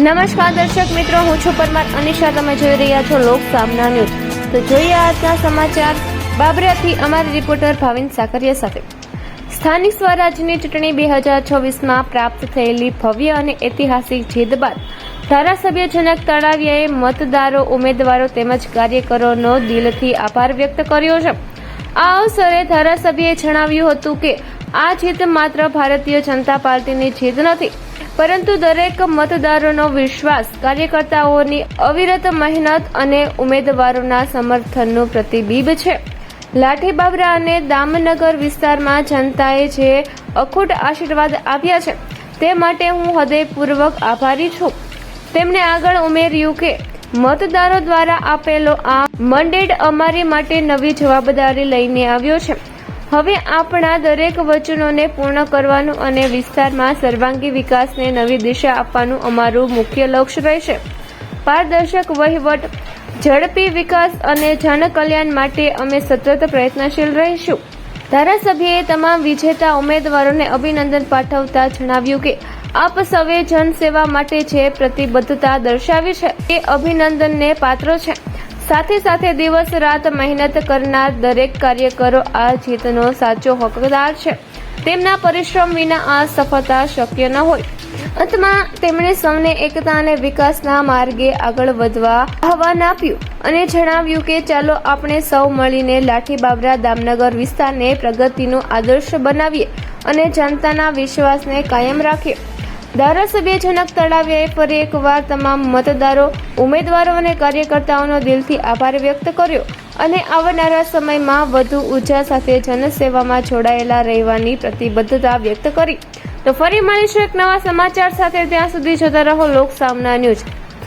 નમસ્કાર દર્શક મિત્રો, હું છું પરમાર અનિશા. તમે જોઈ રહ્યા છો લોક સામના ન્યૂઝ. તો જોઈએ આજના સમાચાર બાબરાથી અમારી રિપોર્ટર ભાવિન સાકરિયા સાથે. સ્થાનિક સ્વરાજ્યની ચૂંટણી 2024માં પ્રાપ્ત થયેલી ભવ્ય અને ઐતિહાસિક જીત બાદ ધારાસભ્ય જનક તળાવિયાએ મતદારો, ઉમેદવારો તેમજ કાર્યકરોનો દિલથી આભાર વ્યક્ત કર્યો છે. આ અવસરે ધારાસભ્યએ જણાવ્યું હતું કે આ જીત માત્ર ભારતીય જનતા પાર્ટીની જીત નથી, પરંતુ દરેક મતદારોનો વિશ્વાસ, કાર્યકર્તાઓની અવિરત મહેનત અને ઉમેદવારોના સમર્થનનું પ્રતિબિંબ છે. લાઠી બાબરા અને દામનગર વિસ્તારમાં જનતાએ જે અખૂટ આશીર્વાદ આપ્યા છે તે માટે હું હૃદયપૂર્વક આભારી છું. તેમણે આગળ ઉમેર્યું કે મતદારો દ્વારા આપેલો આ મંડેટ અમારી માટે નવી જવાબદારી લઈને આવ્યો છે. હવે આપણા દરેક વચનોને પૂર્ણ કરવાનું અને વિસ્તારમાં સર્વાંગી વિકાસને નવી દિશા આપવાનું અમારું મુખ્ય લક્ષ્ય રહેશે. પારદર્શક વહીવટ, ઝડપી વિકાસ અને જનકલ્યાણ માટે અમે સતત પ્રયત્નશીલ રહીશું. ધારાસભ્યએ તમામ વિજેતા ઉમેદવારોને અભિનંદન પાઠવતા જણાવ્યું કે આપ સૌએ જનસેવા માટે જે પ્રતિબદ્ધતા દર્શાવી છે તે અભિનંદનને પાત્ર છે. સાથે સાથે દિવસ રાત મહેનત કરનાર દરેક કાર્યકરો આ જીતનો સાચો હકદાર છે. તેમના પરિશ્રમ વિના આ સફળતા શક્ય ન હોય. અંતમાં તેમણે સૌને એકતા અને વિકાસના માર્ગે આગળ વધવા આહ્વાન આપ્યું અને જણાવ્યું કે ચાલો આપણે સૌ મળીને લાઠી બાબરા દામનગર વિસ્તારને પ્રગતિનો આદર્શ બનાવીએ અને જનતાના વિશ્વાસને કાયમ રાખીએ. ધારાસભ્ય જનક તળાવિયાએ ફરી એકવાર તમામ મતદારો, ઉમેદવારો અને કાર્યકર્તાઓનો દિલથી આભાર વ્યક્ત કર્યો અને આવનારા સમયમાં વધુ ઉર્જા સાથે જનસેવામાં જોડાયેલા રહેવાની પ્રતિબદ્ધતા વ્યક્ત કરી. તો ફરી મળીશું એક નવા સમાચાર સાથે. ત્યાં સુધી જોતા રહો લોક સામના ન્યૂઝ.